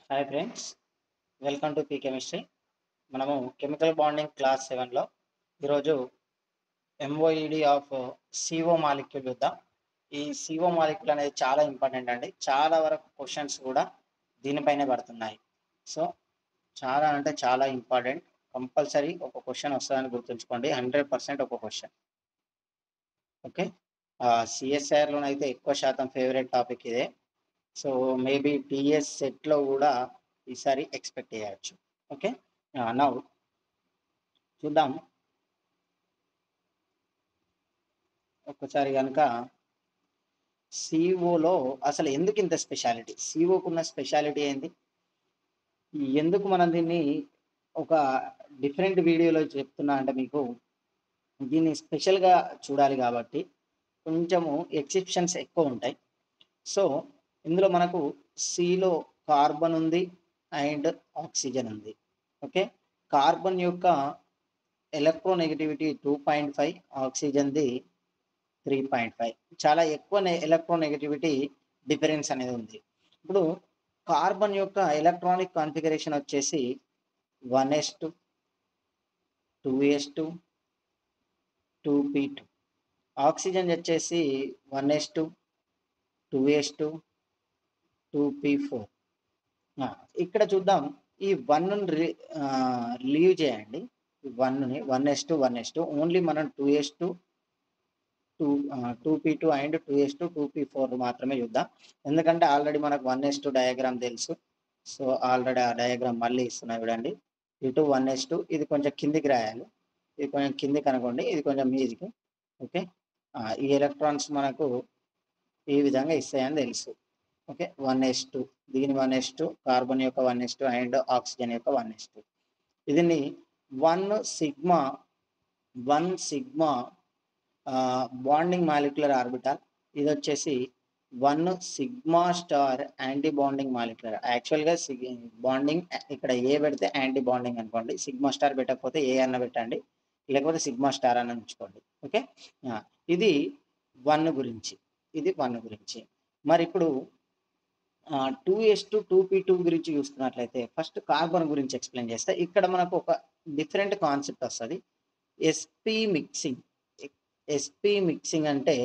Hi friends, welcome to P chemistry. మనము chemical bonding class 7లో ఈరోజు ఎంఓఈడి of CO molecule చూద్దాం. ఈ సిఓ మాలిక్యూల్ అనేది చాలా ఇంపార్టెంట్ అండి. చాలా వరకు క్వశ్చన్స్ కూడా దీనిపైనే పడుతున్నాయి. సో చాలా అంటే చాలా ఇంపార్టెంట్. కంపల్సరీ ఒక క్వశ్చన్ వస్తుందని గుర్తుంచుకోండి. 100% ఒక క్వశ్చన్. ఓకే, సిఎస్ఐఆర్లోనైతే ఎక్కువ శాతం ఫేవరెట్ టాపిక్ ఇదే. సో మేబీ టీఎస్ సెట్లో కూడా ఈసారి ఎక్స్పెక్ట్ చేయవచ్చు. ఓకే, నౌ చూద్దాం. ఒక్కసారి కనుక సిఓలో అసలు ఎందుకు ఇంత స్పెషాలిటీ, సిఓకు ఉన్న స్పెషాలిటీ ఏంది, ఎందుకు మనం దీన్ని ఒక డిఫరెంట్ వీడియోలో చెప్తున్నా అంటే మీకు దీన్ని స్పెషల్గా చూడాలి కాబట్టి కొంచెము ఎక్సెప్షన్స్ ఎక్కువ ఉంటాయి. సో ఇందులో మనకు సిలో కార్బన్ ఉంది అండ్ ఆక్సిజన్ ఉంది. ఓకే, కార్బన్ యొక్క ఎలక్ట్రోనెగటివిటీ 2.5, ఆక్సిజన్ది 3.5. చాలా ఎక్కువ ఎలక్ట్రోనెగటివిటీ డిఫరెన్స్ అనేది ఉంది. ఇప్పుడు కార్బన్ యొక్క ఎలక్ట్రానిక్ కాన్ఫిగరేషన్ వచ్చేసి 1s2, 2s2, 2p2. ఆక్సిజన్ వచ్చేసి 1s2, 2s2, 2p4. ఇక్కడ చూద్దాం, ఈ 1 లీవ్ చేయండి. 1ని 1s2, 1s2 ఓన్లీ మనం 2s2, 2p2 and 2s2, 2p4 మాత్రమే చూద్దాం. ఎందుకంటే ఆల్రెడీ మనకు 1s2 డయాగ్రామ్ తెలుసు. సో ఆల్రెడీ ఆ డయాగ్రామ్ మళ్ళీ ఇస్తున్నా చూడండి. ఇటు 1s2, ఇది కొంచెం కిందికి రాయాలి, ఇది కొంచెం కిందికి అనుకోండి, ఇది కొంచెం మీదికి. ఓకే, ఈ ఎలక్ట్రాన్స్ మనకు ఈ విధంగా ఇస్తాయని తెలుసు. ఓకే, 1s2, దీని 1s2, కార్బన్ యొక్క 1s2 అండ్ ఆక్సిజన్ యొక్క 1s2. దీన్ని 1 సిగ్మా బాండింగ్ మాలిక్యులర్ ఆర్బిటాల్. ఇది వచ్చేసి 1 sigma star anti bonding molecular. యాక్చువల్గా బాండింగ్ ఇక్కడ ఏ పెడితే యాంటీ బాండింగ్ అనుకోండి, సిగ్మా స్టార్ పెట్టకపోతే ఏ అన్న పెట్టండి, లేకపోతే సిగ్మా స్టార్ అని ఉంచుకోండి. ఓకే, ఇది 1 గురించి, ఇది 1 గురించి. మరి ఇప్పుడు 2s2, 2p2 గురించి చూస్తున్నట్లయితే ఫస్ట్ కార్బన్ గురించి ఎక్స్ప్లెయిన్ చేస్తే ఇక్కడ మనకు ఒక డిఫరెంట్ కాన్సెప్ట్ వస్తుంది. SP mixing. ఎస్పీ మిక్సింగ్ అంటే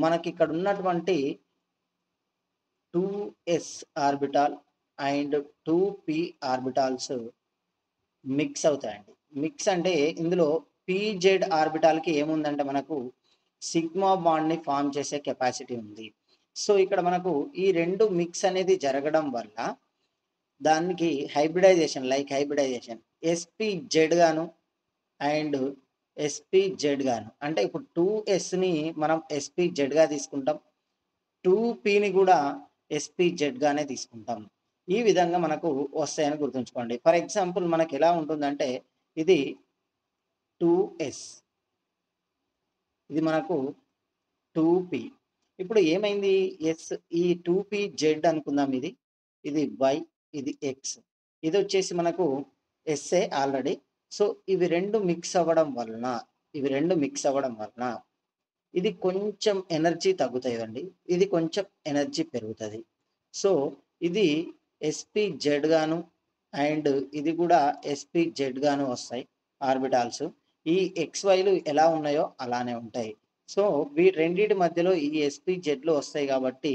మనకి ఇక్కడ ఉన్నటువంటి 2s orbital and 2p orbitals mix అవుతాయండి. మిక్స్ అంటే ఇందులో pz ఆర్బిటాల్కి ఏముందంటే మనకు సిగ్మా బాండ్ని ఫామ్ చేసే కెపాసిటీ ఉంది. సో ఇక్కడ మనకు ఈ రెండు మిక్స్ అనేది జరగడం వల్ల దానికి హైబ్రిడైజేషన్, ఎస్పీజెడ్ గాను అండ్ ఎస్పీజెడ్ గాను. అంటే ఇప్పుడు 2sని మనం ఎస్పీజెడ్గా తీసుకుంటాం, 2pని కూడా ఎస్పీజెడ్ గానే తీసుకుంటాం. ఈ విధంగా మనకు వస్తాయని గుర్తుంచుకోండి. ఫర్ ఎగ్జాంపుల్ మనకి ఎలా ఉంటుందంటే ఇది 2s, ఇది మనకు 2p. ఇప్పుడు ఏమైంది, ఎస్ ఈ 2pz అనుకుందాం, ఇది y, ఇది x, ఇది వచ్చేసి మనకు ఎస్ఏ ఆల్రెడీ. సో ఇవి రెండు మిక్స్ అవ్వడం వలన ఇది కొంచెం ఎనర్జీ తగ్గుతాయండి, ఇది కొంచెం ఎనర్జీ పెరుగుతుంది. సో ఇది ఎస్పీజెడ్ గాను అండ్ ఇది కూడా ఎస్పీజెడ్ గాను వస్తాయి ఆర్బిటాల్స్. ఈ XYలు ఎలా ఉన్నాయో అలానే ఉంటాయి. సో రెండింటి మధ్యలో ఈ ఎస్పీజెడ్లు వస్తాయి కాబట్టి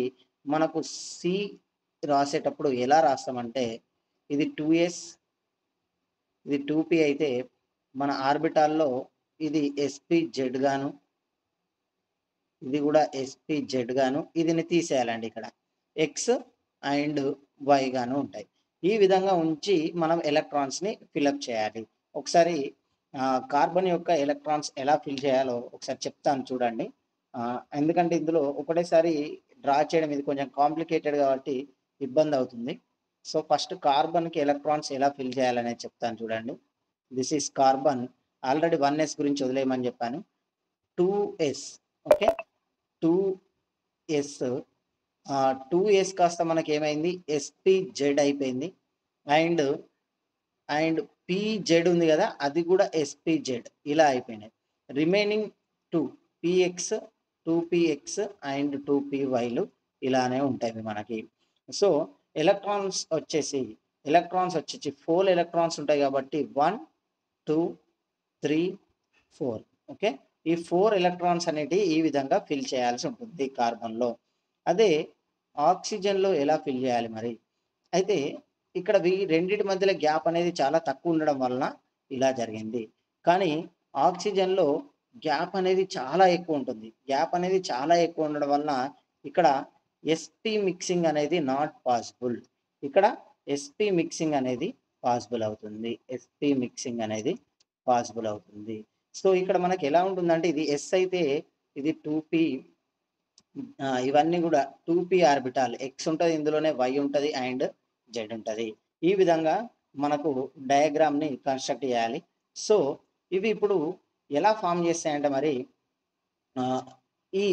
మనకు సి రాసేటప్పుడు ఎలా రాస్తామంటే ఇది 2s, ఇది 2p అయితే మన ఆర్బిటాల్లో ఇది ఎస్పీజెడ్ గాను, ఇది కూడా ఎస్పీజెడ్ గాను, ఇదిని తీసేయాలండి. ఇక్కడ ఎక్స్ అండ్ వై గాను ఉంటాయి. ఈ విధంగా ఉంచి మనం ఎలక్ట్రాన్స్ని ఫిల్అప్ చేయాలి. ఒకసారి కార్బన్ యొక్క ఎలక్ట్రాన్స్ ఎలా ఫిల్ చేయాలో ఒకసారి చెప్తాను చూడండి. ఎందుకంటే ఇందులో ఒకటేసారి డ్రా చేయడం ఇది కొంచెం కాంప్లికేటెడ్ కాబట్టి ఇబ్బంది అవుతుంది. సో ఫస్ట్ కార్బన్కి ఎలక్ట్రాన్స్ ఎలా ఫిల్ చేయాలనేది చెప్తాను చూడండి. This is carbon. Already 1s గురించి వదిలేయమని చెప్పాను. 2s. ఓకే, 2s 2s కాస్త మనకి ఏమైంది, ఎస్పీజెడ్ అయిపోయింది. అండ్ pz ఉంది కదా, అది కూడా ఎస్పీజెడ్ ఇలా అయిపోయినాయి. రిమైనింగ్ 2 px, 2px అండ్ 2pyలు ఇలానే ఉంటాయి మనకి. సో ఎలక్ట్రాన్స్ వచ్చేసి 4 ఎలక్ట్రాన్స్ ఉంటాయి కాబట్టి 1, 2, 3, 4. ఓకే. ఈ 4 ఎలక్ట్రాన్స్ అనేటివి ఈ విధంగా ఫిల్ చేయాల్సి ఉంటుంది కార్బన్‌లో. అదే ఆక్సిజన్‌లో ఎలా ఫిల్ చేయాలి మరి? అయితే ఇక్కడ రెండిటి మధ్యలో గ్యాప్ అనేది చాలా తక్కువ ఉండడం వలన ఇలా జరిగింది. కానీ ఆక్సిజన్‌లో గ్యాప్ అనేది చాలా ఎక్కువ ఉంటుంది. గ్యాప్ అనేది చాలా ఎక్కువ ఉండడం వలన ఇక్కడ ఎస్పీ మిక్సింగ్ అనేది నాట్ పాసిబుల్. ఇక్కడ ఎస్పీ మిక్సింగ్ అనేది పాసిబుల్ అవుతుంది. ఎస్పీ మిక్సింగ్ అనేది పాసిబుల్ అవుతుంది. సో, ఇక్కడ మనకి ఎలా ఉంటుందంటే ఇది ఎస్ అయితే ఇది 2p ఇవన్నీ గూడా 2p ఆర్బిటాల్ ఎక్స్ ఉంటది. ఇందులోనే వై ఉంటది అండ్ జెడ్ ఉంటది. ఈ విధంగా మనకు డయాగ్రామ్‌ని కన్‌స్ట్రక్ట్ చేయాలి. సో, ఇవి ఇప్పుడు ఎలా ఫార్మ్ చేస్తాయంటే మరి ఆహ్, ఈ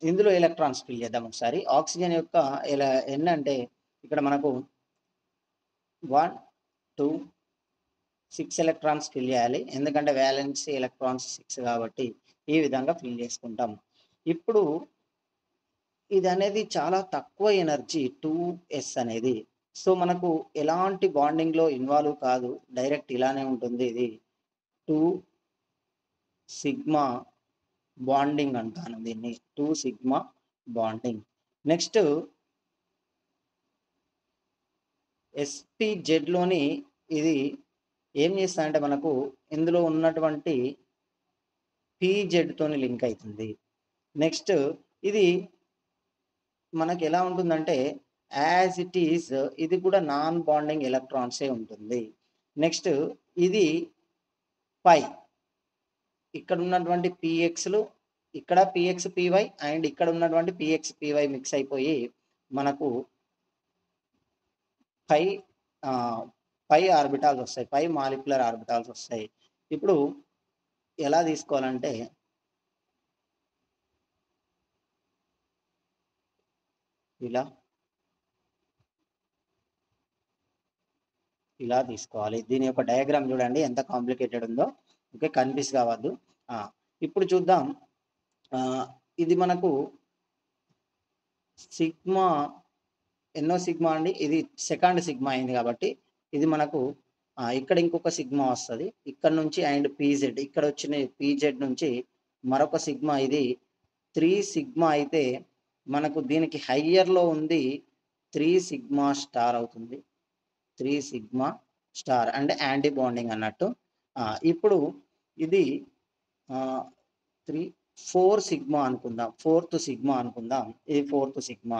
ఇందులో ఎలక్ట్రాన్స్ ఫిల్ చేద్దాం ఒకసారి. ఆక్సిజన్ యొక్క ఎన్ని అంటే ఇక్కడ మనకు 1, 2, 6 ఎలక్ట్రాన్స్ ఫిల్ చేయాలి. ఎందుకంటే వాలెన్సీ ఎలక్ట్రాన్స్ 6 కాబట్టి ఈ విధంగా ఫిల్ చేసుకుంటాం. ఇప్పుడు ఇదనేది చాలా తక్కువ ఎనర్జీ 2s అనేది. సో, మనకు ఎలాంటి బాండింగ్‌లో ఇన్వాల్వ్ కాదు. డైరెక్ట్ ఇలానే ఉంటుంది ఇది. 2 సిగ్మా బాండింగ్ అంటాను దీన్ని. 2 సిగ్మా బాండింగ్. నెక్స్ట్ ఎస్‌పీజెడ్‌లోని ఇది ఏం చేస్తాదంటే మనకు ఇందులో ఉన్నటువంటి పీజెడ్‌తోని లింక్ అయితుంది. నెక్స్ట్ ఇది మనకెలా ఉంటుందంటే యాజ్ ఇట్ ఈజ్ ఇది కూడా నాన్ బాండింగ్ ఎలక్ట్రాన్సే ఉంటుంది. నెక్స్ట్ ఇది పై ఇక్కడ ఉన్నటువంటి పీఎక్స్‌లు ఇక్కడ పీఎక్స్, పీవై అండ్ ఇక్కడ ఉన్నటువంటి పీఎక్స్, పీవై మిక్స్ అయిపోయి మనకు పై పై ఆర్బిటాల్స్ వస్తాయి. పై మాలిక్యులర్ ఆర్బిటాల్స్ వస్తాయి. ఇప్పుడు ఎలా తీసుకోవాలంటే ఇలా తీసుకోవాలి. దీని యొక్క డయాగ్రామ్ చూడండి ఎంత కాంప్లికేటెడ్ ఉందో. ఓకే. కన్‌ఫ్యూజ్ కావద్దు. ఇప్పుడు చూద్దాం. ఇది మనకు సిగ్మా ఎన్నో సిగ్మా అండి? ఇది సెకండ్ సిగ్మా అయింది కాబట్టి ఇది మనకు ఇక్కడ ఇంకొక సిగ్మా వస్తది. ఇక్కడ నుంచి అండ్ పీజెడ్ ఇక్కడ వచ్చిన పీజెడ్ నుంచి మరొక సిగ్మా ఇది 3 సిగ్మా అయితే మనకు దీనికి హయ్యర్‌లో ఉంది 3 సిగ్మా స్టార్ అవుతుంది. 3 sigma star and anti bonding అన్నట్టు. ఇప్పుడు ఇది 4 సిగ్మా అనుకుందాం. ఫోర్త్ సిగ్మా అనుకుందాం. ఇది ఫోర్త్ సిగ్మా.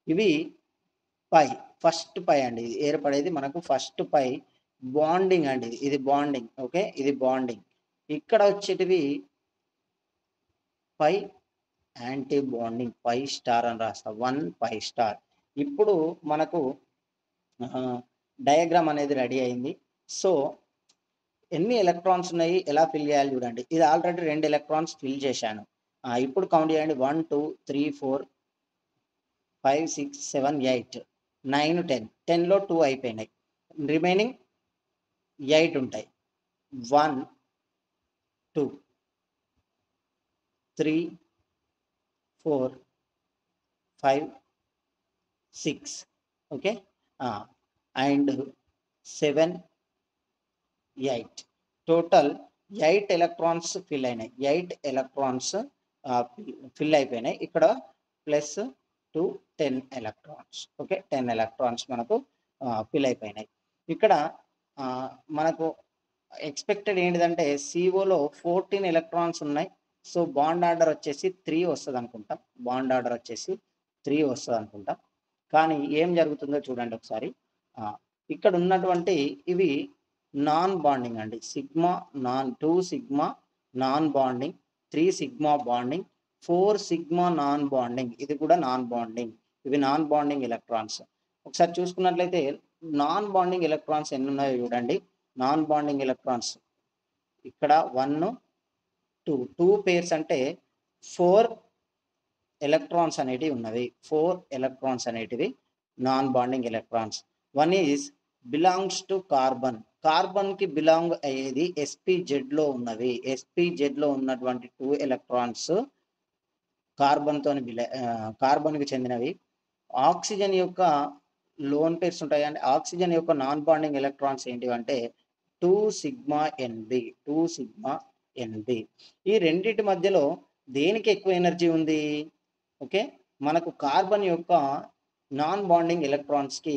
ఇవి పై ఫస్ట్ పై అండి. ఇది ఏర్పడేది మనకు ఫస్ట్ పై బాండింగ్ అండి. ఇది బాండింగ్. ఓకే. ఇది బాండింగ్. ఇక్కడ వచ్చేటివి పై యాంటీ బాండింగ్ పై స్టార్ అని రాస్తా. 1 పై స్టార్. ఇప్పుడు మనకు డయాగ్రామ్ అనేది రెడీ అయింది. సో, ఎన్ని ఎలక్ట్రాన్స్ ఉన్నాయి? ఎలా ఫిల్ చేయాలి చూడండి. ఇది ఆల్రెడీ 2 ఎలక్ట్రాన్స్ ఫిల్ చేశాను. ఇప్పుడు కౌంట్ చేయండి. 1, 2, 3, 4, 5, 6, 7, 8, 9, 10. 10లో 2 అయిపోయినాయి. రిమైనింగ్ 8 ఉంటాయి. 1, 2, 3, 4, 5, 6. Okay. And 7, 8. Total 8 electrons fill అయినాయి. 8 ఎలక్ట్రాన్స్ ఫిల్ అయిపోయినాయి. ఇక్కడ ప్లస్ 2 10 ఎలక్ట్రాన్స్. ఓకే. 10 ఎలక్ట్రాన్స్ మనకు ఫిల్ అయిపోయినాయి. ఇక్కడ మనకు ఎక్స్‌పెక్టెడ్ ఏంటిదంటే సిఓలో 14 ఎలక్ట్రాన్స్ ఉన్నాయి. సో, బాండ్ ఆర్డర్ వచ్చేసి 3 వస్తదనుకుంటాం. బాండ్ ఆర్డర్ వచ్చేసి 3 వస్తదనుకుంటాం. కానీ ఏం జరుగుతుందో చూడండి ఒకసారి. ఇక్కడ ఉన్నటువంటి ఇవి నాన్ బాండింగ్ అండి. 2 sigma non bonding, 3 sigma bonding, 4 sigma non bonding. ఇది కూడా నాన్ బాండింగ్. ఇవి నాన్ బాండింగ్ ఎలక్ట్రాన్స్. ఒకసారి చూసుకున్నట్లయితే నాన్ బాండింగ్ ఎలక్ట్రాన్స్ ఎన్ని ఉన్నాయో చూడండి. నాన్ బాండింగ్ ఎలక్ట్రాన్స్ ఇక్కడ 1, 2 పేర్స్ అంటే 4 ఎలక్ట్రాన్స్ అనేటివి ఉన్నవి. 4 ఎలక్ట్రాన్స్ అనేటివి non bonding electrons. 1 is belongs to carbon. కార్బన్‌కి బిలాంగ్ అయ్యేది ఎస్‌పీజెడ్‌లో ఉన్నవి. ఎస్‌పీజెడ్‌లో ఉన్నటువంటి 2 ఎలక్ట్రాన్స్ కార్బన్‌కి చెందినవి. ఆక్సిజన్ యొక్క లోన్ పేర్స్ ఉంటాయండి. ఆక్సిజన్ యొక్క నాన్ బాండింగ్ ఎలక్ట్రాన్స్ ఏంటివంటే 2 సిగ్మా ఎన్బి 2 సిగ్మా ఎన్బి. ఈ రెండిటి మధ్యలో దేనికి ఎక్కువ ఎనర్జీ ఉంది? ఓకే. మనకు కార్బన్ యొక్క నాన్ బాండింగ్ ఎలక్ట్రాన్స్‌కి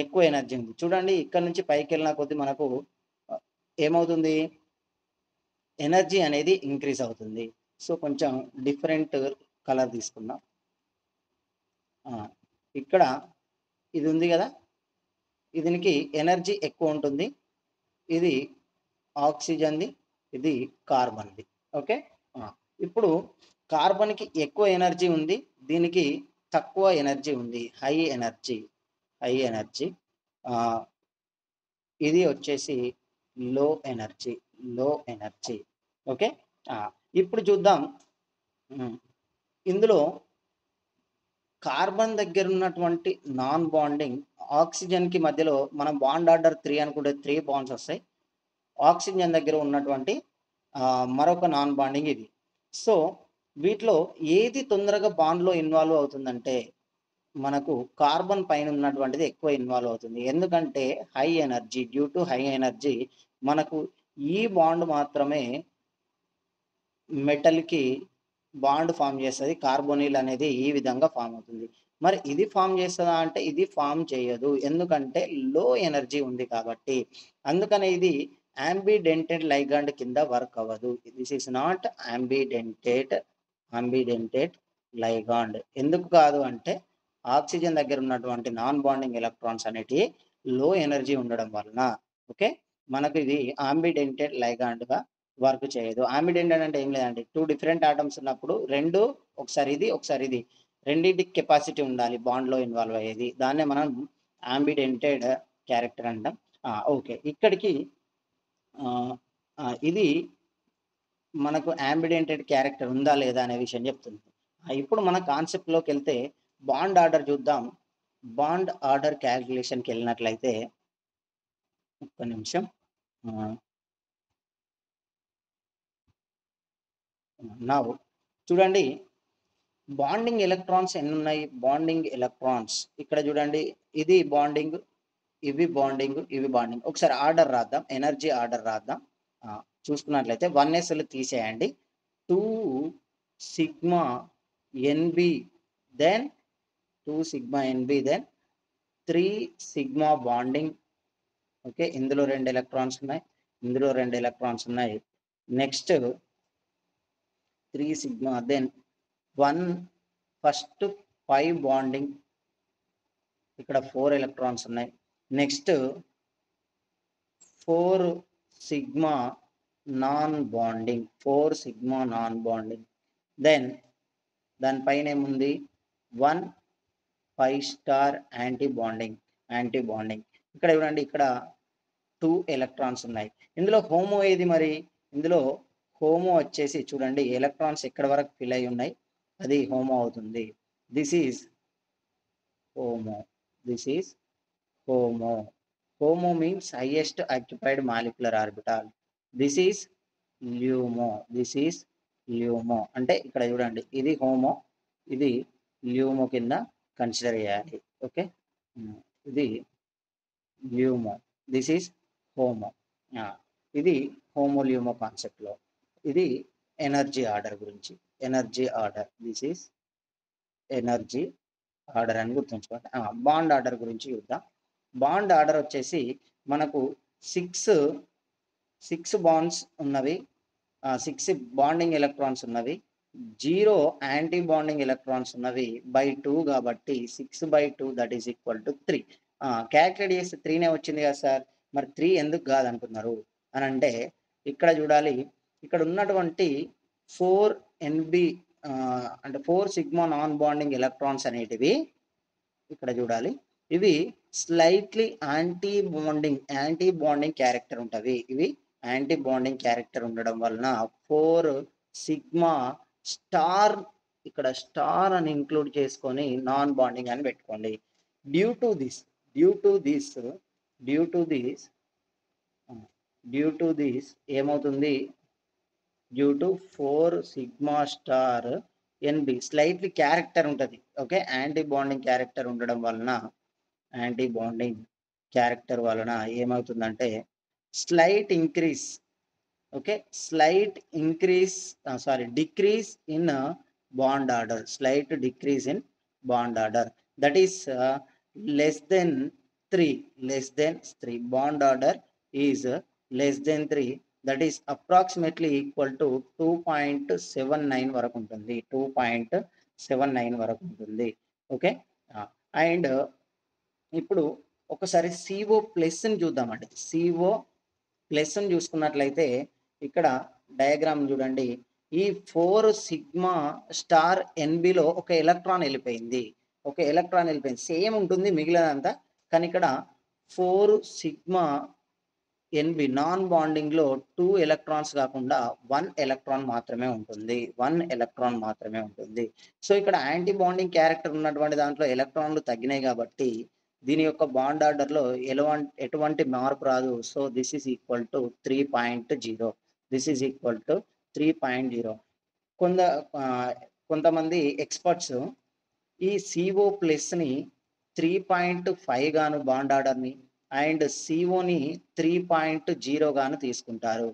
ఎక్కువ ఎనర్జీ ఉంది. చూడండి ఇక్కడ నుంచి పైకెళ్ళిన కొద్దీ మనకు ఏమవుతుంది? ఎనర్జీ అనేది ఇంక్రీజ్ అవుతుంది. సో, కొంచెం డిఫరెంట్ కలర్ తీసుకుందాం. ఇక్కడ ఇది ఉంది గదా! దీనికి ఎనర్జీ ఎక్కువ ఉంటుంది. ఇది ఆక్సిజన్‌ది, ఇది కార్బన్‌ది. ఓకే. ఇప్పుడు కార్బన్‌కి ఎక్కువ ఎనర్జీ ఉంది. దీనికి తక్కువ ఎనర్జీ ఉంది. High energy. ఇది వచ్చేసి లో ఎనర్జీ. ఓకే. ఇప్పుడు చూద్దాం. ఇందులో కార్బన్ దగ్గర ఉన్నటువంటి నాన్ బాండింగ్ ఆక్సిజన్‌కి మధ్యలో మనం బాండ్ ఆర్డర్ 3 అనుకుంటే 3 బాండ్స్ వస్తాయి. ఆక్సిజన్ దగ్గర ఉన్నటువంటి మరొక నాన్ బాండింగ్ ఇది. సో, వీటిలో ఏది తొందరగా బాండ్‌లో ఇన్వాల్వ్ అవుతుందంటే, మనకు కార్బన్ పైన ఉన్నటువంటిది ఎక్కువ ఇన్వాల్వ్ అవుతుంది. ఎందుకంటే డ్యూ టు హై ఎనర్జీ మనకు ఈ బాండ్ మాత్రమే మెటల్‌కి బాండ్ ఫార్మ్ చేస్తది. కార్బొనిల్ అనేది ఈ విధంగా ఫార్మ్ అవుతుంది. మరి ఇది ఫార్మ్ చేస్తదా అంటే ఇది ఫార్మ్ చేయదు. ఎందుకంటే లో ఎనర్జీ ఉంది కాబట్టి. అందుకనే ఇది యాంబిడెంటెడ్ లైగాండ్ కింద వర్క్ అవ్వదు. This is not ambidentate ligand. ఎందుకు కాదు అంటే ఆక్సిజన్ దగ్గర ఉన్నటువంటి నాన్ బాండింగ్ ఎలక్ట్రాన్స్ అనేటివి లో ఎనర్జీ ఉండడం వలన. ఓకే. మనకు ఇది యాంబిడెంటెడ్ లైగాండ్‌గా వర్క్ చేయదు. యాంబిడెంటెడ్ అంటే ఏం లేదండి. 2 డిఫరెంట్ ఆటమ్స్ ఉన్నప్పుడు 2 ఒకసారి ఇది. రెండిటికి కెపాసిటీ ఉండాలి బాండ్‌లో ఇన్వాల్వ్ అయ్యేది. దాన్నే మనం యాంబిడెంటెడ్ క్యారెక్టర్ అంటాం. ఓకే. ఇక్కడికి ఇది మనకు యాంబిడెంటెడ్ క్యారెక్టర్ ఉందా లేదా అనే విషయం చెప్తుంది. ఇప్పుడు మన కాన్సెప్ట్‌లోకెళ్తే బాండ్ ఆర్డర్ చూద్దాం. బాండ్ ఆర్డర్ క్యాలిక్యులేషన్‌కెళ్ళినట్లయితే ఒక్క నిమిషం. నౌ చూడండి బాండింగ్ ఎలక్ట్రాన్స్ ఎన్నున్నాయి? బాండింగ్ ఎలక్ట్రాన్స్ ఇక్కడ చూడండి. ఇది బాండింగ్, ఇవి బాండింగ్. ఒకసారి ఆర్డర్ రాద్దాం. ఎనర్జీ ఆర్డర్ రాద్దాం. చూసుకున్నట్లయితే 1sలు తీసేయండి. 2 sigma NB then 3 sigma bonding. Okay. ఇందులో 2 ఎలక్ట్రాన్స్ ఉన్నాయి. ఇందులో 2 ఎలక్ట్రాన్స్ ఉన్నాయి. Next 3 sigma then 1 first 5 bonding. ఇక్కడ 4 ఎలక్ట్రాన్స్ ఉన్నాయి. Next 4 sigma non bonding. Then దానిపైన ఏముంది? 1 5 స్టార్ యాంటీ బాండింగ్. ఇక్కడ చూడండి ఇక్కడ 2 ఎలక్ట్రాన్స్ ఉన్నాయి. ఇందులో హోమో ఏది మరి? ఇందులో హోమో వచ్చేసి చూడండి ఎలక్ట్రాన్స్ ఎక్కడ వరకు ఫిల్ అయి ఉన్నాయి. అది హోమో అవుతుంది. This is HOMO. HOMO means highest occupied molecular orbital. This is LUMO. అంటే ఇక్కడ చూడండి ఇది హోమో, ఇది ల్యూమో కింద కన్సిడర్ చేయాలి. ఓకే. ఇది ల్యూమో, దిస్ ఈజ్ హోమో. ఇది హోమోల్యూమో కాన్సెప్ట్‌లో. ఇది ఎనర్జీ ఆర్డర్ గురించి. దిస్ ఈజ్ ఎనర్జీ ఆర్డర్ అని గుర్తుంచుకోండి. బాండ్ ఆర్డర్ గురించి చూద్దాం. బాండ్ ఆర్డర్ వచ్చేసి మనకు 6 బాండ్స్ ఉన్నవి. 6 బాండింగ్ ఎలక్ట్రాన్స్ ఉన్నవి. 0 యాంటీ బాండింగ్ ఎలక్ట్రాన్స్ ఉన్నవి బై 2 కాబట్టి 6/2 that is equal to 3. Calculate చేస్తే 3నే వచ్చింది కదా సార్. మరి 3 ఎందుకు కాదంటున్నారు అని అంటే ఇక్కడ చూడాలి. ఇక్కడ ఉన్నటువంటి 4 ఎన్బి అంటే 4 సిగ్మా నాన్ బాండింగ్ ఎలక్ట్రాన్స్ అనేటివి ఇక్కడ చూడాలి. ఇవి స్లైట్లీ యాంటీ బాండింగ్ క్యారెక్టర్ ఉంటవి. ఇవి యాంటీ బాండింగ్ క్యారెక్టర్ ఉండడం వలన 4 సిగ్మా స్టార్, ఇక్కడ స్టార్ అని ఇంక్లూడ్ చేసుకొని నాన్ బాండింగ్ అని పెట్టుకోండి. డ్యూ టు దిస్ ఏమవుతుంది? Due to 4 sigma star NB slightly character ఉంటుంది. ఓకే. యాంటీ బాండింగ్ క్యారెక్టర్ ఉండడం వలన యాంటీ బాండింగ్ క్యారెక్టర్ వలన ఏమవుతుందంటే slight increase, okay, slight increase decrease in bond order, slight decrease in bond order, that is less than 3, less than 3 bond order is less than 3, that is approximately equal to 2.79 వరకు ఉంటుంది, 2.79 వరకు ఉంటుంది. Okay, and ఇప్పుడు ఒకసారి CO ప్లస్ని చూద్దామండి. CO ప్లస్ని చూసుకున్నట్లయితే ఇక్కడ diagram చూడండి. ఈ 4 సిగ్మా స్టార్ ఎన్బిలో ఒక ఎలక్ట్రాన్ వెళ్ళిపోయింది, ఒక ఎలక్ట్రాన్ వెళ్ళిపోయింది, సేమ్ ఉంటుంది మిగిలినంతా, కానీ ఇక్కడ 4 సిగ్మా ఎన్బి నాన్ బాండింగ్లో 2 ఎలక్ట్రాన్స్ కాకుండా 1 ఎలక్ట్రాన్ మాత్రమే ఉంటుంది, 1 ఎలక్ట్రాన్ మాత్రమే ఉంటుంది. సో ఇక్కడ యాంటీ బాండింగ్ క్యారెక్టర్ ఉన్నటువంటి దాంట్లో ఎలక్ట్రాన్లు తగ్గినాయి కాబట్టి దీని యొక్క బాండ్ ఆర్డర్లో ఎటువంటి మార్పు రాదు. So this is equal to 3.0, this is equal to 3.0. కొంతమంది ఎక్స్పర్ట్స్ ఈ CO ప్లస్ని 3.5 గాను బాండ్ ఆర్డర్ని అండ్ COని 3.0 గాను తీసుకుంటారు.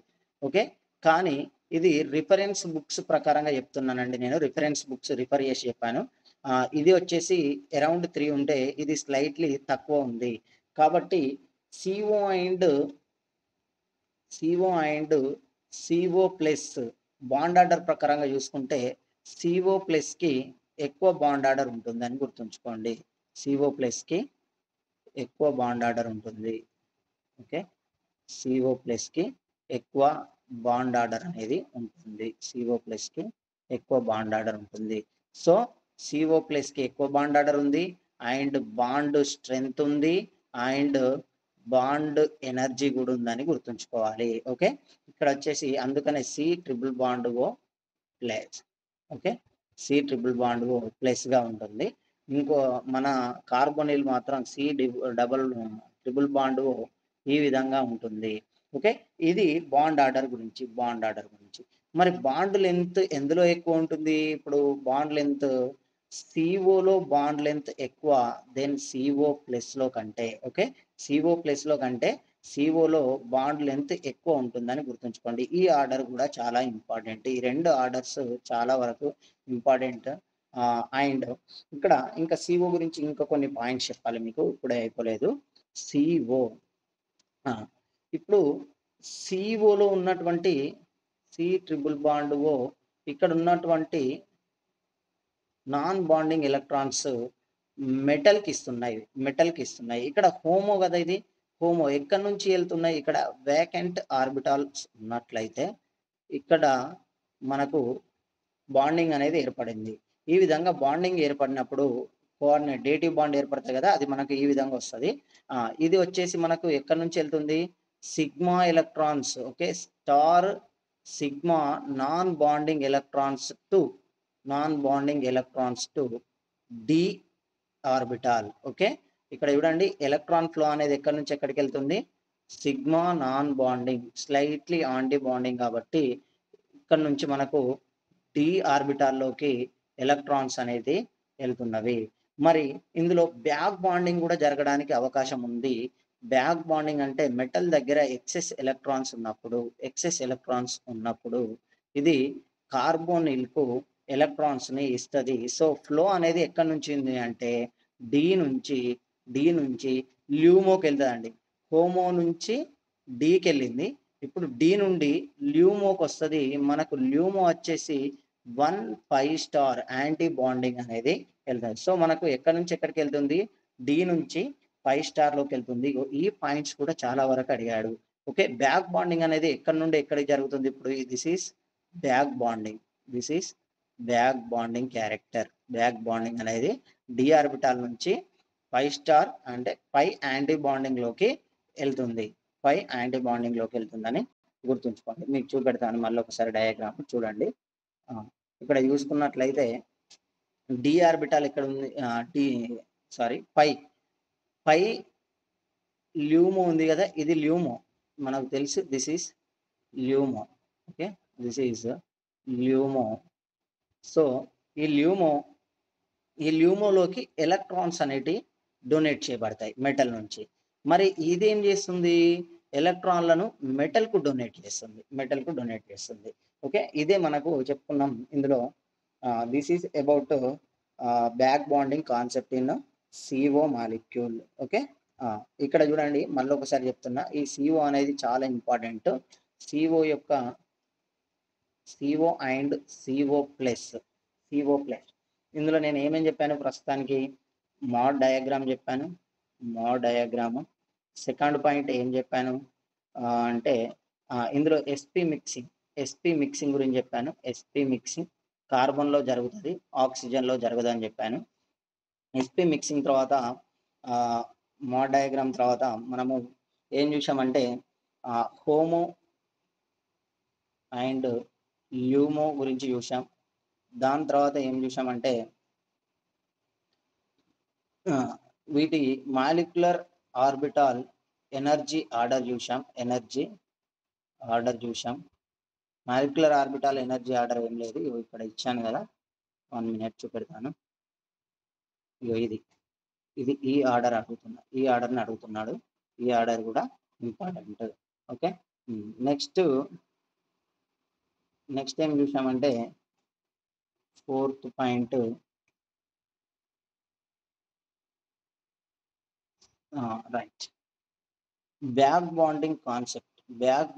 ఓకే, కానీ ఇది రిఫరెన్స్ బుక్స్ ప్రకారంగా చెప్తున్నానండి, నేను రిఫరెన్స్ బుక్స్ రిఫర్ చేసి చెప్పాను. ఇది వచ్చేసి అరౌండ్ 3 ఉంటే ఇది స్లైట్లీ తక్కువ ఉంది. కాబట్టి CO and CO plus bond order ప్రకారంగా చూసుకుంటే CO ప్లస్కి ఎక్కువ బాండ్ ఆర్డర్ ఉంటుందని గుర్తుంచుకోండి, CO ప్లస్కి ఎక్కువ బాండ్ ఆర్డర్ ఉంటుంది. ఓకే, CO ప్లస్కి ఎక్కువ బాండ్ ఆర్డర్ అనేది ఉంటుంది, CO ప్లస్కి ఎక్కువ బాండ్ ఆర్డర్ ఉంటుంది. సో CO ప్లస్కి ఎక్కువ బాండ్ ఆర్డర్ ఉంది అండ్ బాండ్ స్ట్రెంగ్త్ ఉంది అండ్ బాండ్ ఎనర్జీ కూడా ఉందని గుర్తుంచుకోవాలి. ఓకే, ఇక్కడ వచ్చేసి అందుకనే C triple bond O plus, okay, C triple bond O ప్లస్గా ఉంటుంది. ఇంకో మన కార్బోనిల్ మాత్రం C ట్రిపుల్ బాండ్ O ఈ విధంగా ఉంటుంది. ఓకే, ఇది బాండ్ ఆర్డర్ గురించి, బాండ్ ఆర్డర్ గురించి. మరి బాండ్ లెంత్ ఎందులో ఎక్కువ ఉంటుంది? ఇప్పుడు బాండ్ లెంత్ COలో బాండ్ లెంత్ ఎక్కువ దెన్ CO ప్లస్లో కంటే, ఓకే, CO ప్లస్లో కంటే COలో బాండ్ లెంత్ ఎక్కువ ఉంటుందని గుర్తుంచుకోండి. ఈ ఆర్డర్ కూడా చాలా ఇంపార్టెంట్, ఈ 2 ఆర్డర్స్ చాలా వరకు ఇంపార్టెంట్. అండ్ ఇక్కడ ఇంకా CO గురించి ఇంకా కొన్ని పాయింట్స్ చెప్పాలి మీకు, ఇప్పుడే అయిపోలేదు. CO ఇప్పుడు COలో ఉన్నటువంటి C ట్రిపుల్ బాండ్ O ఇక్కడ ఉన్నటువంటి నాన్ బాండింగ్ ఎలక్ట్రాన్స్ మెటల్కి ఇస్తున్నాయి. ఇక్కడ హోమో కదా, ఇది హోమో ఎక్కడి నుంచి వెళ్తున్నాయి? ఇక్కడ వేకెంట్ ఆర్బిటాల్స్ ఉన్నట్లయితే ఇక్కడ మనకు బాండింగ్ అనేది ఏర్పడింది. ఈ విధంగా బాండింగ్ ఏర్పడినప్పుడు కోఆర్డినేట్ డేటివ్ బాండ్ ఏర్పడతాయి కదా, అది మనకు ఈ విధంగా వస్తుంది. ఇది వచ్చేసి మనకు ఎక్కడి నుంచి వెళ్తుంది? Sigma electrons, okay, star sigma non bonding electrons to d orbital. Okay, ఇక్కడ చూడండి ఎలక్ట్రాన్ ఫ్లో అనేది ఎక్కడి నుంచి ఎక్కడికి వెళ్తుంది? Sigma non bonding slightly anti bonding కాబట్టి ఇక్కడ నుంచి మనకు డి ఆర్బిటాల్లోకి ఎలక్ట్రాన్స్ అనేది వెళ్తున్నవి. మరి ఇందులో బ్యాక్ బాండింగ్ కూడా జరగడానికి అవకాశం ఉంది. బ్యాక్ బాండింగ్ అంటే మెటల్ దగ్గర ఎక్సెస్ ఎలక్ట్రాన్స్ ఉన్నప్పుడు ఇది కార్బోనిల్కు ఎలక్ట్రాన్స్ని ఇస్తుంది. సో ఫ్లో అనేది ఎక్కడి నుంచి ఉంది అంటే డి నుంచి ల్యూమోకి వెళ్తుందండి. హోమో నుంచి డికి వెళ్ళింది, ఇప్పుడు డి నుండి ల్యూమోకి వస్తుంది. మనకు ల్యూమో వచ్చేసి 1 5 స్టార్ యాంటీ బాండింగ్ అనేది వెళ్తుంది. సో మనకు ఎక్కడి నుంచి ఎక్కడికి వెళ్తుంది? డి నుంచి 5 స్టార్లోకి వెళ్తుంది. ఈ పాయింట్స్ కూడా చాలా వరకు అడిగాడు. ఓకే, బ్యాక్ బాండింగ్ అనేది ఎక్కడి నుండి ఎక్కడికి జరుగుతుంది? ఇప్పుడు this is back bonding character. Back bonding అనేది డి ఆర్బిటాల్ నుంచి 5 స్టార్ అంటే 5 యాంటీ బాండింగ్లోకి వెళ్తుంది, 5 యాంటీ బాండింగ్లోకి వెళ్తుందని గుర్తుంచుకోండి. మీకు చూపెడతాను మళ్ళీ ఒకసారి డయాగ్రామ్ చూడండి. ఇక్కడ చూసుకున్నట్లయితే డి ఆర్బిటాల్ ఎక్కడ ఉంది? పై ల్యూమో ఉంది కదా, ఇది ల్యూమో మనకు తెలుసు, this is LUMO. Okay, this is LUMO. So ఈ ల్యూమోలోకి ఎలక్ట్రాన్స్ అనేటివి డొనేట్ చేయబడతాయి మెటల్ నుంచి. మరి ఇదేం చేస్తుంది? ఎలక్ట్రాన్‌లను మెటల్‌కు డొనేట్ చేస్తుంది. ఓకే. ఇదే మనకు చెప్పుకున్నాం ఇందులో. This is about back bonding concept in CO molecule. Okay. ఇక్కడ చూడండి మళ్ళొకసారి చెప్తున్నా. ఈ CO అనేది చాలా ఇంపార్టెంట్. CO యొక్క CO and CO plus. CO plus. ఇందులో నేను ఏమేం చెప్పాను ప్రస్తుతానికి? మోడ్ డయాగ్రామ్ చెప్పాను. Mode diagram. సెకండ్ పాయింట్ ఏం చెప్పాను? అంటే ఇందులో SP మిక్సింగ్ గురించి చెప్పాను. SP మిక్సింగ్ కార్బన్‌లో జరుగుతది. ఆక్సిజన్‌లో జరగదని చెప్పాను. SP మిక్సింగ్ తర్వాత మోడ్ డయాగ్రామ్ తర్వాత మనము ఏం చూసామంటే హోమో అండ్ ల్యూమో గురించి చూసాం. దాని తర్వాత ఏం చూసామంటే వీటి మాలిక్యులర్ ఆర్బిటాల్ ఎనర్జీ ఆర్డర్ చూసాం. మాలిక్యులర్ ఆర్బిటాల్ ఎనర్జీ ఆర్డర్ ఏం లేదు. ఇక్కడ ఇచ్చాను కదా, 1 మినిట్ చూపెడతాను. ఇది ఈ ఆర్డర్ ఈ ఆర్డర్ని అడుగుతున్నాడు. ఈ ఆర్డర్ కూడా ఇంపార్టెంట్. ఓకే. నెక్స్ట్ ఏం చూసామంటే 4th point right, back bonding concept. Back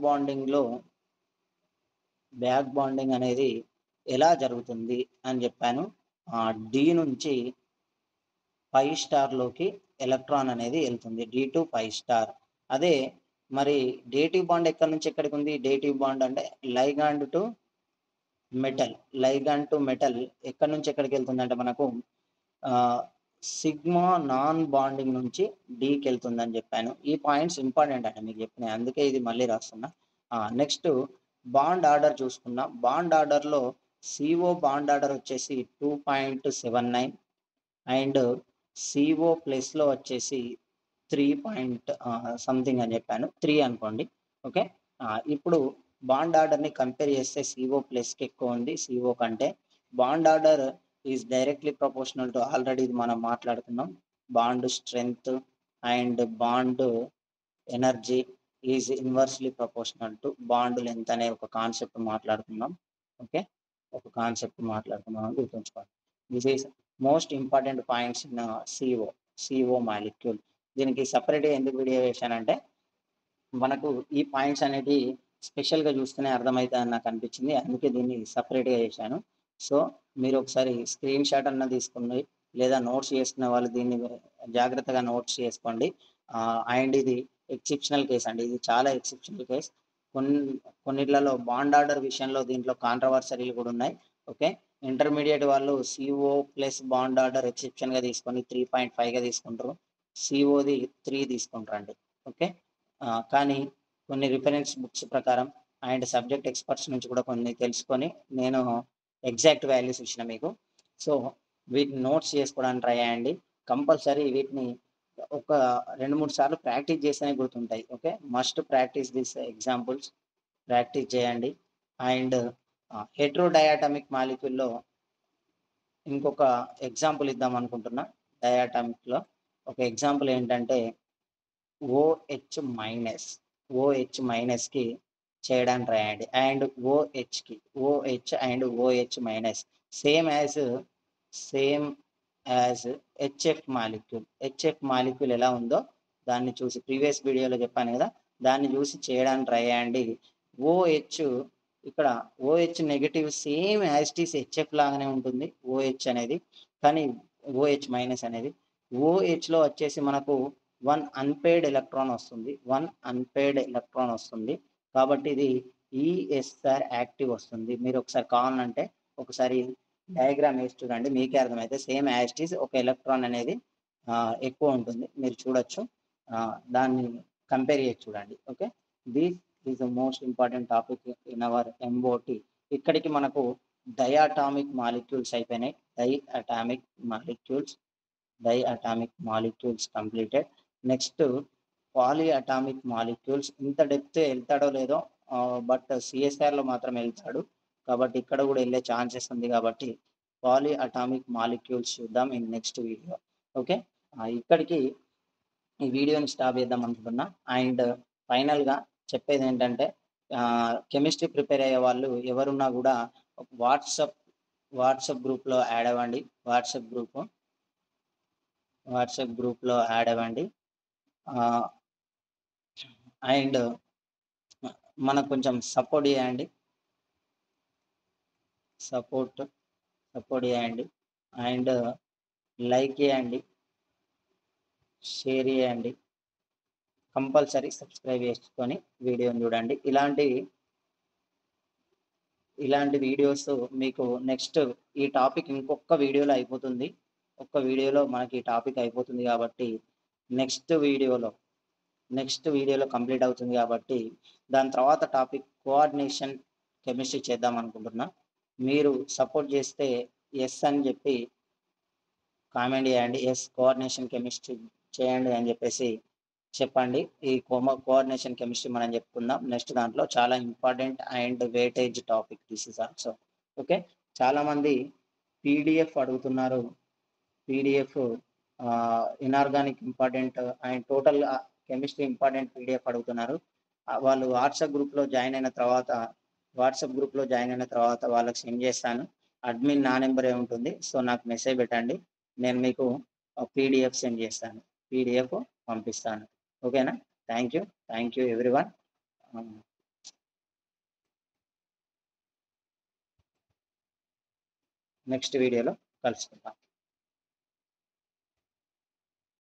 bonding అనేది ఎలా జరుగుతుంది అని చెప్పాను. D నుంచి 5 స్టార్‌లోకి ఎలక్ట్రాన్ అనేది వెళ్తుంది. D to 5 star. అదే మరి డేటివ్ బాండ్ ఎక్కడి నుంచి ఎక్కడికి ఉంది? డేటివ్ బాండ్ అంటే లైగాండ్ టు మెటల్ ఎక్కడి నుంచి ఎక్కడికి వెళ్తుందంటే మనకు సిగ్మా నాన్ బాండింగ్ నుంచి డీకి వెళ్తుందని చెప్పాను. ఈ పాయింట్స్ ఇంపార్టెంట్ అండి మీకు చెప్పిన, అందుకే ఇది మళ్ళీ రాస్తున్నా. నెక్స్ట్ బాండ్ ఆర్డర్ చూసుకున్నాం. బాండ్ ఆర్డర్లో CO బాండ్ ఆర్డర్ వచ్చేసి 2.79 అండ్ CO ప్లస్లో వచ్చేసి 3 సంథింగ్ అని చెప్పాను, 3 అనుకోండి. ఓకే. ఇప్పుడు బాండ్ ఆర్డర్ని కంపేర్ చేస్తే CO ప్లస్కి ఎక్కువ ఉంది CO కంటే. Bond order is directly proportional to, already ఇది మనం మాట్లాడుకున్నాం, bond strength and bond energy is inversely proportional to bond length అనే ఒక కాన్సెప్ట్ మాట్లాడుకున్నాం. ఓకే. ఒక కాన్సెప్ట్ మాట్లాడుకున్నాం అని గుర్తుంచుకోండి. This is most important points in CO molecule. దీనికి సపరేట్గా ఎందుకు వీడియో చేశానంటే మనకు ఈ పాయింట్స్ అనేటివి స్పెషల్గా చూస్తేనే అర్థమవుతాయని నాకు అనిపించింది. అందుకే దీన్ని సపరేట్గా చేశాను. సో మీరు ఒకసారి స్క్రీన్ షాట్ అన్న తీసుకుని లేదా నోట్స్ చేసుకునే వాళ్ళు దీన్ని జాగ్రత్తగా నోట్స్ చేసుకోండి. అండ్ ఇది ఎక్సెప్షనల్ కేస్ అండి, ఇది చాలా ఎక్సెప్షనల్ కేస్. కొన్నిట్లలో బాండ్ ఆర్డర్ విషయంలో దీంట్లో కాంట్రవర్సరీలు కూడా ఉన్నాయి. ఓకే. ఇంటర్మీడియట్ వాళ్ళు CO ప్లస్ బాండ్ ఆర్డర్ ఎక్సెప్షన్గా తీసుకొని 3.5గా తీసుకుంటారు. COది 3 తీసుకుంటారండి. ఓకే. కానీ కొన్ని రిఫరెన్స్ బుక్స్ ప్రకారం అండ్ సబ్జెక్ట్ ఎక్స్పర్ట్స్ నుంచి కూడా కొన్ని తెలుసుకొని నేను ఎగ్జాక్ట్ వాల్యూస్ ఇచ్చిన మీకు. సో వీటిని నోట్స్ చేసుకోవడానికి ట్రై చేయండి. కంపల్సరీ వీటిని ఒక 2-3 సార్లు ప్రాక్టీస్ చేస్తేనే గుర్తుంటాయి. Okay. Must practice this examples. Practice చేయండి. అండ్ హెట్రోడయాటమిక్ మాలిక్యూల్లో ఇంకొక ఎగ్జాంపుల్ ఇద్దాం అనుకుంటున్నా. డయాటమిక్లో ఒక ఎగ్జాంపుల్ ఏంటంటే OH మైనస్కి చేయడానికి ట్రై చేయండి. And OH and OH minus same as HF molecule ఎలా ఉందో దాన్ని చూసి, ప్రీవియస్ వీడియోలో చెప్పాను కదా, దాన్ని చూసి చేయడానికి ట్రై చేయండి. OH ఇక్కడ OH negative same as it is HF లాగానే ఉంటుంది OH అనేది, కానీ OH మైనస్ అనేది OHలో వచ్చేసి మనకు 1 అన్‌పెయిర్డ్ ఎలక్ట్రాన్ వస్తుంది. కాబట్టి ఇది ESR యాక్టివ్ వస్తుంది. మీరు ఒకసారి కావాలంటే ఒకసారి డయాగ్రామ్ వేసి చూడండి, మీకే అర్థమైతే. సేమ్ యాజ్ ఇట్ ఈస్ ఒక ఎలక్ట్రాన్ అనేది ఎక్కువ ఉంటుంది, మీరు చూడొచ్చు. దాన్ని కంపేర్ చేసి చూడండి. Okay. This is the most important topic in our MOT. ఇక్కడికి మనకు డయాటామిక్ మాలిక్యూల్స్ అయిపోయినాయి. Diatomic molecules completed. Next polyatomic molecules. ఇంత డెప్త్ వెళ్తాడో లేదో, బట్ CSIRలో మాత్రం వెళ్తాడు, కాబట్టి ఇక్కడ కూడా వెళ్ళే ఛాన్సెస్ ఉంది. కాబట్టి పాలిఅటామిక్ మాలిక్యూల్స్ చూద్దాం ఇన్ నెక్స్ట్ వీడియో. ఓకే. ఇక్కడికి ఈ వీడియోని స్టాప్ చేద్దాం అనుకుంటున్నా. అండ్ ఫైనల్‌గా చెప్పేదేంటంటే కెమిస్ట్రీ ప్రిపేర్ అయ్యే వాళ్ళు ఎవరున్నా గూడా వాట్సాప్ వాట్సాప్ గ్రూప్‌లో యాడ్ అవ్వండి. వాట్సాప్ గ్రూప్‌లో యాడ్ అవ్వండి. ఆహ్, అండ్ మనకు కొంచెం సపోర్ట్ చేయండి. సపోర్ట్ సపోర్ట్ చేయండి. అండ్ లైక్ చేయండి. షేర్ చేయండి. కంపల్సరీ సబ్స్క్రైబ్ చేసుకొని వీడియోని చూడండి. ఇలాంటి వీడియోస్ మీకు నెక్స్ట్ ఈ టాపిక్ ఇంకొక వీడియోలో అయిపోతుంది. ఒక్క వీడియోలో మనకి ఈ టాపిక్ అయిపోతుంది కాబట్టి నెక్స్ట్ వీడియోలో నెక్స్ట్ వీడియోలో కంప్లీట్ అవుతుంది కాబట్టి దాని తర్వాత టాపిక్ కోఆర్డినేషన్ కెమిస్ట్రీ చేద్దాం అనుకుంటున్నా. మీరు సపోర్ట్ చేస్తే యెస్ అని చెప్పి కామెంట్ చేయండి. యెస్ కోఆర్డినేషన్ కెమిస్ట్రీ చేయండి అని చెప్పేసి చెప్పండి. ఈ కోఆర్డినేషన్ కెమిస్ట్రీ మనం చెప్పుకుందాం. నెక్స్ట్ దాంట్లో చాలా important and weightage topic this is also. Okay. చాలామంది పీడీఎఫ్ అడుగుతున్నారు. PDF inorganic important and total chemistry important PDF అడుగుతున్నారు. వాళ్ళు వాట్సాప్ గ్రూప్‌లో జాయిన్ అయిన తర్వాత వాళ్ళకి సెండ్ చేస్తాను. అడ్మిన్ నా నంబరే ఉంటుంది. సో, నాకు మెసేజ్ పెట్టండి. నేను మీకు పీడీఎఫ్ సెండ్ చేస్తాను. పీడీఎఫ్ పంపిస్తాను. ఓకేనా? Thank you. Thank you everyone. హ్మ్. నెక్స్ట్ వీడియోలో కలుసుకుందాం.